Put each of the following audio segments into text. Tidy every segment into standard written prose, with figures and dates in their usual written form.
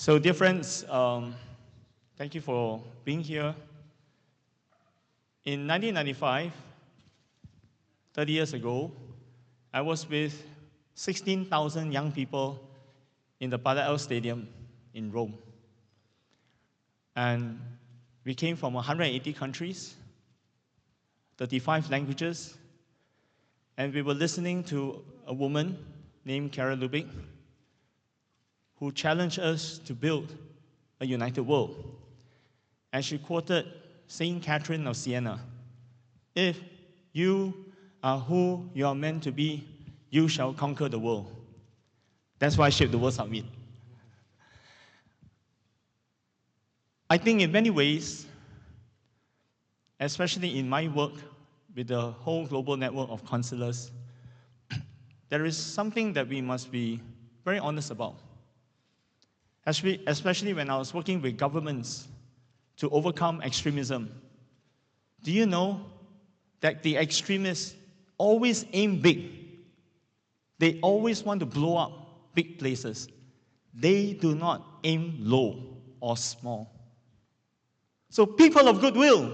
So, dear friends, thank you for being here. In 1995, 30 years ago, I was with 16,000 young people in the Palais Stadium in Rome. And we came from 180 countries, 35 languages, and we were listening to a woman named 𝐂𝐻𝐿, who challenged us to build a united world. And she quoted Saint Catherine of Siena, "If you are who you are meant to be, you shall conquer the world." That's why I shaped the World Summit. I think in many ways, especially in my work with the whole global network of Consulus, there is something that we must be very honest about. Especially when I was working with governments to overcome extremism. Do you know that the extremists always aim big? They always want to blow up big places. They do not aim low or small. So people of goodwill,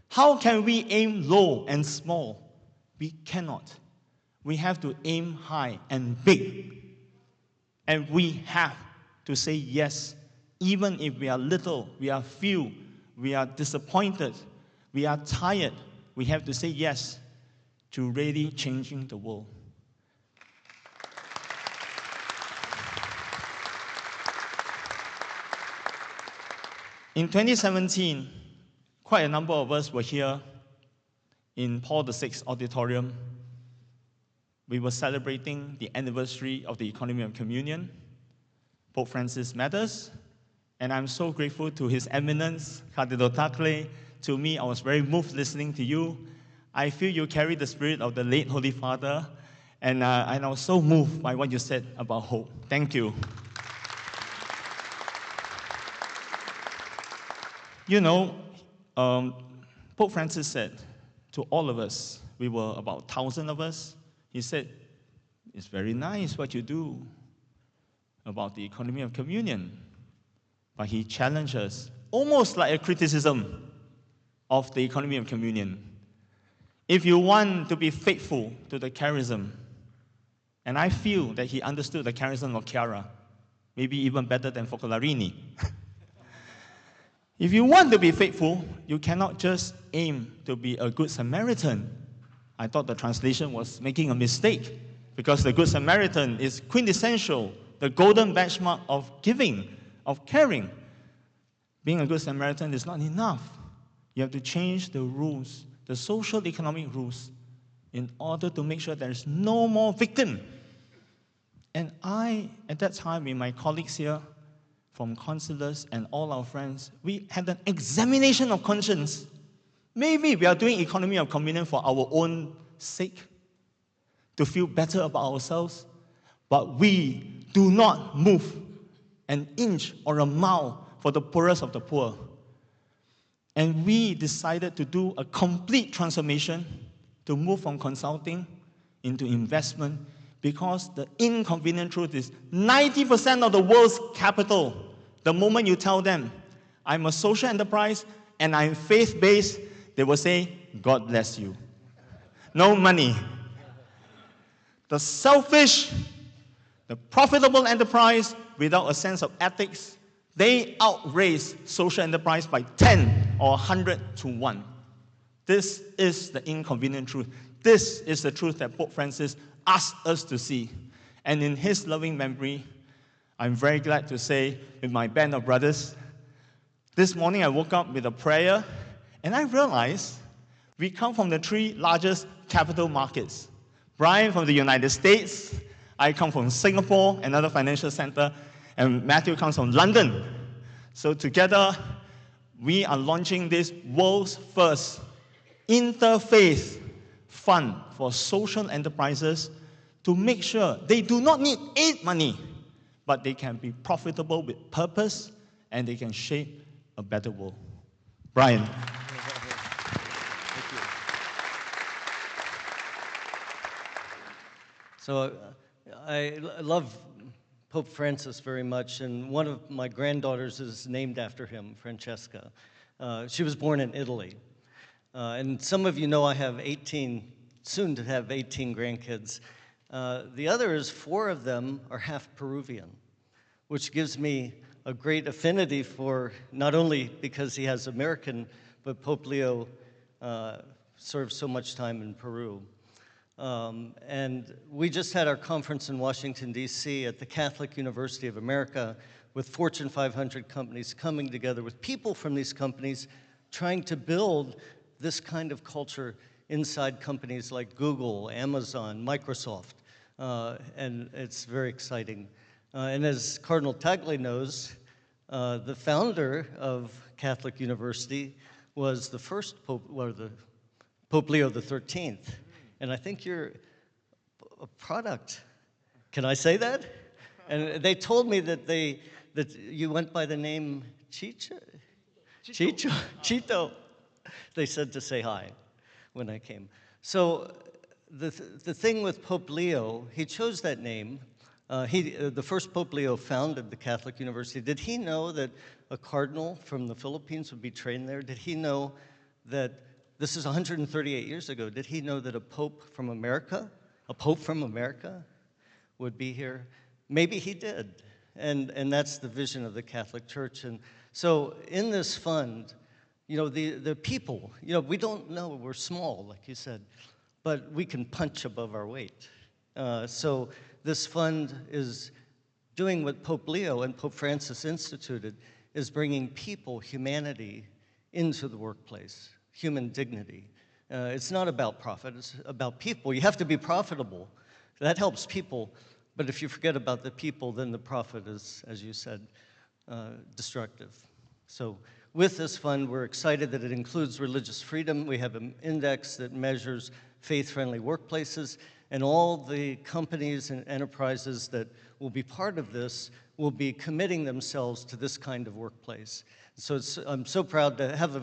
how can we aim low and small? We cannot. We have to aim high and big. And we have to say yes, even if we are little, we are few, we are disappointed, we are tired, we have to say yes to really changing the world. In 2017, quite a number of us were here in Paul VI Auditorium. We were celebrating the anniversary of the Economy of Communion. Pope Francis met us, and I'm so grateful to His Eminence, Cardinal Tagle. To me, I was very moved listening to you. I feel you carry the spirit of the late Holy Father, and I was so moved by what you said about hope. Thank you. You know, Pope Francis said to all of us, we were about 1,000 of us, he said, "It's very nice what you do about the economy of communion." But he challenged us, almost like a criticism of the economy of communion. If you want to be faithful to the charism, and I feel that he understood the charism of Chiara, maybe even better than Focolare. If you want to be faithful, you cannot just aim to be a good Samaritan. I thought the translation was making a mistake, because the Good Samaritan is quintessential, the golden benchmark of giving, of caring. Being a Good Samaritan is not enough. You have to change the rules, the social economic rules, in order to make sure there is no more victim. And I, at that time, with my colleagues here from Consulus and all our friends, we had an examination of conscience. Maybe we are doing economy of communion for our own sake, to feel better about ourselves, but we do not move an inch or a mile for the poorest of the poor. And we decided to do a complete transformation, to move from consulting into investment, because the inconvenient truth is 90% of the world's capital, the moment you tell them, I'm a social enterprise and I'm faith-based, they will say, God bless you. No money. The selfish, the profitable enterprise without a sense of ethics, they outrace social enterprise by 10 or 100 to 1. This is the inconvenient truth. This is the truth that Pope Francis asked us to see. And in his loving memory, I'm very glad to say, with my band of brothers, this morning I woke up with a prayer, and I realized we come from the 3 largest capital markets. Brian from the United States, I come from Singapore, another financial center, and Matthew comes from London. So together, we are launching this world's first interfaith fund for social enterprises to make sure they do not need aid money, but they can be profitable with purpose, and they can shape a better world. Brian. So I love Pope Francis very much, and one of my granddaughters is named after him, Francesca. She was born in Italy. And some of you know I have 18, soon to have 18 grandkids. The others, 4 of them, are half Peruvian, which gives me a great affinity for, not only because he has American, but Pope Leo served so much time in Peru. And we just had our conference in Washington, D.C. at the Catholic University of America with Fortune 500 companies coming together with people from these companies trying to build this kind of culture inside companies like Google, Amazon, Microsoft, and it's very exciting. And as Cardinal Tagle knows, the founder of Catholic University was the first Pope, or the Pope Leo XIII. And I think you're a product. Can I say that? And they told me that you went by the name Chito. They said to say hi when I came. So the thing with Pope Leo, he chose that name. The first Pope Leo founded the Catholic University. Did he know that a cardinal from the Philippines would be trained there? Did he know that, this is 138 years ago, did he know that a pope from America would be here? Maybe he did, and that's the vision of the Catholic Church. And so in this fund, you know, the people, you know, we don't know, we're small, like you said, but we can punch above our weight. So this fund is doing what Pope Leo and Pope Francis instituted, is bringing people, humanity, into the workplace, human dignity. It's not about profit, it's about people. You have to be profitable. That helps people, but if you forget about the people, then the profit is, as you said, destructive. So with this fund, we're excited that it includes religious freedom. We have an index that measures faith-friendly workplaces, and all the companies and enterprises that will be part of this will be committing themselves to this kind of workplace. So I'm so proud to have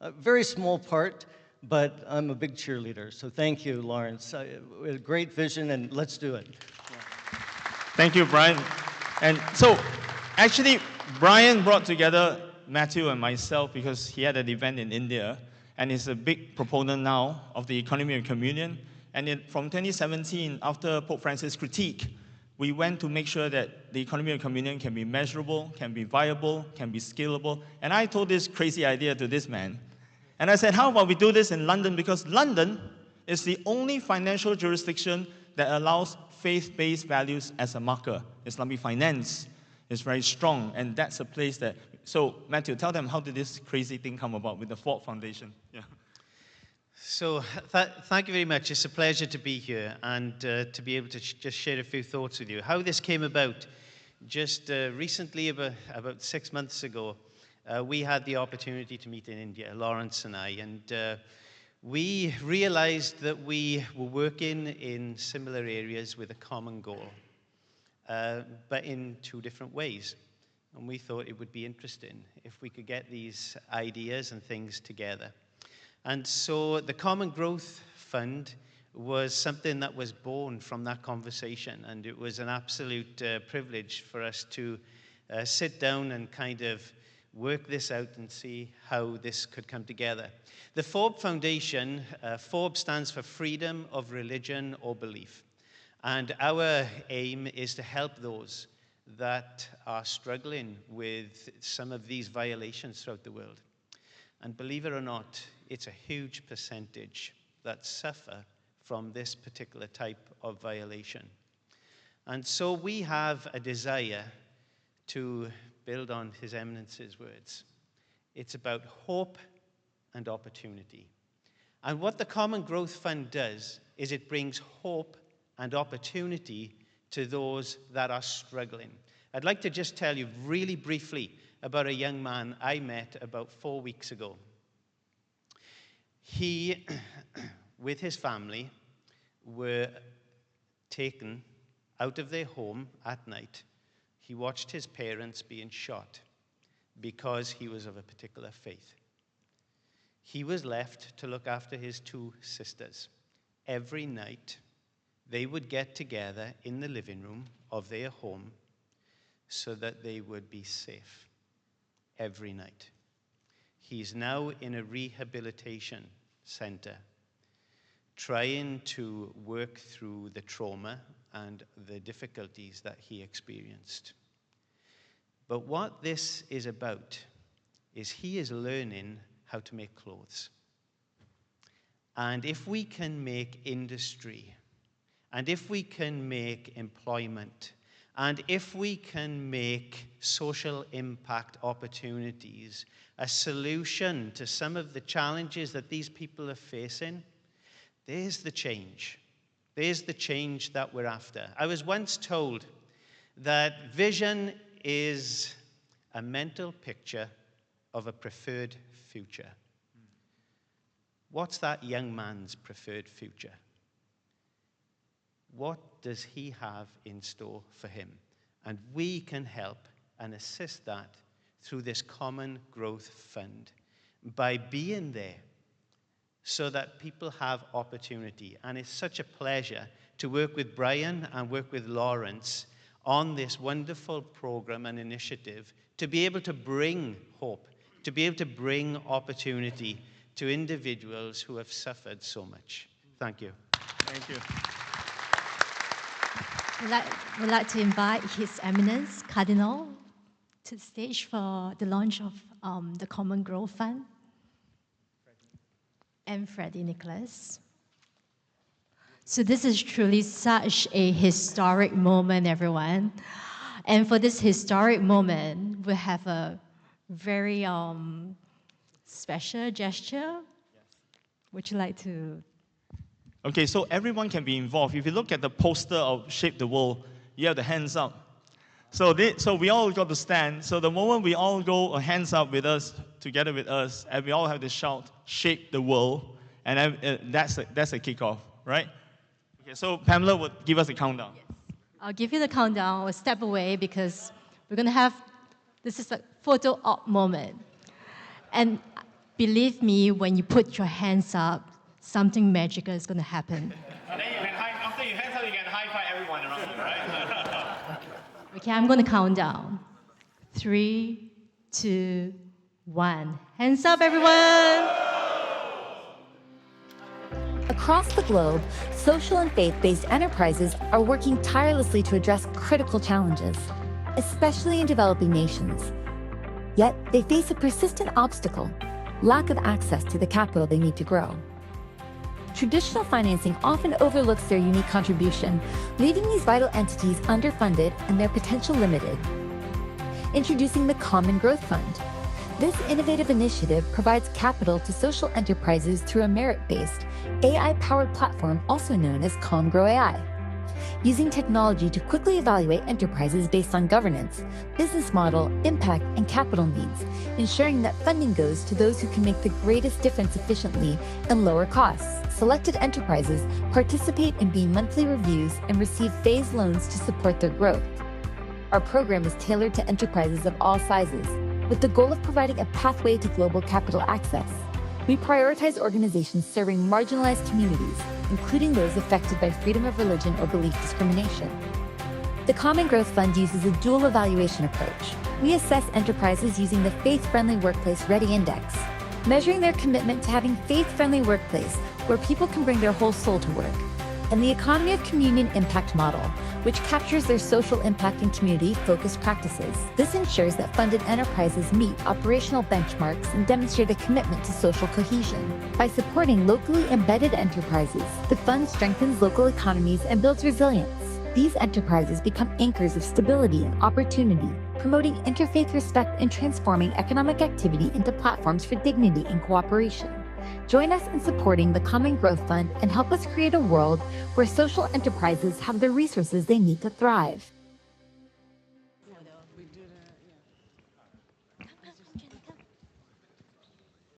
a very small part, but I'm a big cheerleader. So thank you, Lawrence. We had a great vision, and let's do it. Yeah. Thank you, Brian. And so, actually, Brian brought together Matthew and myself because he had an event in India, and he's a big proponent now of the economy of communion. And from 2017, after Pope Francis' critique, we went to make sure that the economy of communion can be measurable, can be viable, can be scalable. And I told this crazy idea to this man. And I said, how about we do this in London? Because London is the only financial jurisdiction that allows faith-based values as a marker. Islamic finance is very strong, and that's a place that... So, Matthew, tell them, how did this crazy thing come about with the Ford Foundation? Yeah. So, thank you very much. It's a pleasure to be here and to be able to just share a few thoughts with you. How this came about, just recently, about 6 months ago, we had the opportunity to meet in India, Lawrence and I, and we realized that we were working in similar areas with a common goal, but in 2 different ways. And we thought it would be interesting if we could get these ideas and things together. And so the Common Growth Fund was something that was born from that conversation, and it was an absolute privilege for us to sit down and kind of work this out and see how this could come together. The 𝐵 Foundation, 𝐵 stands for Freedom of Religion or Belief, and our aim is to help those that are struggling with some of these violations throughout the world. And believe it or not, it's a huge percentage that suffer from this particular type of violation. And so we have a desire to build on His Eminence's words. It's about hope and opportunity. And what the Common Growth Fund does is it brings hope and opportunity to those that are struggling. I'd like to just tell you really briefly about a young man I met about 4 weeks ago. He, with his family, were taken out of their home at night. He watched his parents being shot because he was of a particular faith. He was left to look after his 2 sisters. Every night, they would get together in the living room of their home so that they would be safe every night. He's now in a rehabilitation center, trying to work through the trauma and the difficulties that he experienced. But what this is about is he is learning how to make clothes. And if we can make industry, and if we can make employment, and if we can make social impact opportunities a solution to some of the challenges that these people are facing, there's the change. There's the change that we're after. I was once told that vision is a mental picture of a preferred future. What's that young man's preferred future? What does he have in store for him? And we can help and assist that through this Common Growth Fund by being there so that people have opportunity. And it's such a pleasure to work with Brian and work with Lawrence on this wonderful program and initiative to be able to bring hope, to be able to bring opportunity to individuals who have suffered so much. Thank you. Thank you. We'd like to invite His Eminence, Cardinal, to the stage for the launch of the Common Growth Fund. And Freddie Nicholas. So this is truly such a historic moment, everyone. And for this historic moment, we have a very special gesture. Would you like to? Okay, so everyone can be involved. If you look at the poster of Shape the World, you have the hands up. So we all got to stand. So the moment we all go hands up with us, together with us, and we all have to shout, Shape the World, and that's a kickoff, right? Okay, so Pamela would give us a countdown. Yes. I'll give you the countdown. We'll step away because we're going to have, this is a photo op moment. And believe me, when you put your hands up, something magical is going to happen. And then after your hands up, you can high-five everyone around you, right? Okay, I'm going to count down. 3, 2, 1. Hands up, everyone! Across the globe, social and faith-based enterprises are working tirelessly to address critical challenges, especially in developing nations. Yet, they face a persistent obstacle: lack of access to the capital they need to grow. Traditional financing often overlooks their unique contribution, leaving these vital entities underfunded and their potential limited. Introducing the Common Growth Fund. This innovative initiative provides capital to social enterprises through a merit-based, AI-powered platform also known as 𝐂𝐮𝐺. Using technology to quickly evaluate enterprises based on governance, business model, impact, and capital needs, ensuring that funding goes to those who can make the greatest difference efficiently and lower costs. Selected enterprises participate in bi-monthly reviews and receive phased loans to support their growth. Our program is tailored to enterprises of all sizes, with the goal of providing a pathway to global capital access. We prioritize organizations serving marginalized communities, including those affected by freedom of religion or belief discrimination. The Common Growth Fund uses a dual evaluation approach. We assess enterprises using the Faith-Friendly Workplace Redi Index, measuring their commitment to having faith-friendly workplace where people can bring their whole soul to work, and the Economy of Communion Impact Model, which captures their social impact and community-focused practices. This ensures that funded enterprises meet operational benchmarks and demonstrate a commitment to social cohesion. By supporting locally embedded enterprises, the fund strengthens local economies and builds resilience. These enterprises become anchors of stability and opportunity, promoting interfaith respect and transforming economic activity into platforms for dignity and cooperation. Join us in supporting the Common Growth Fund and help us create a world where social enterprises have the resources they need to thrive.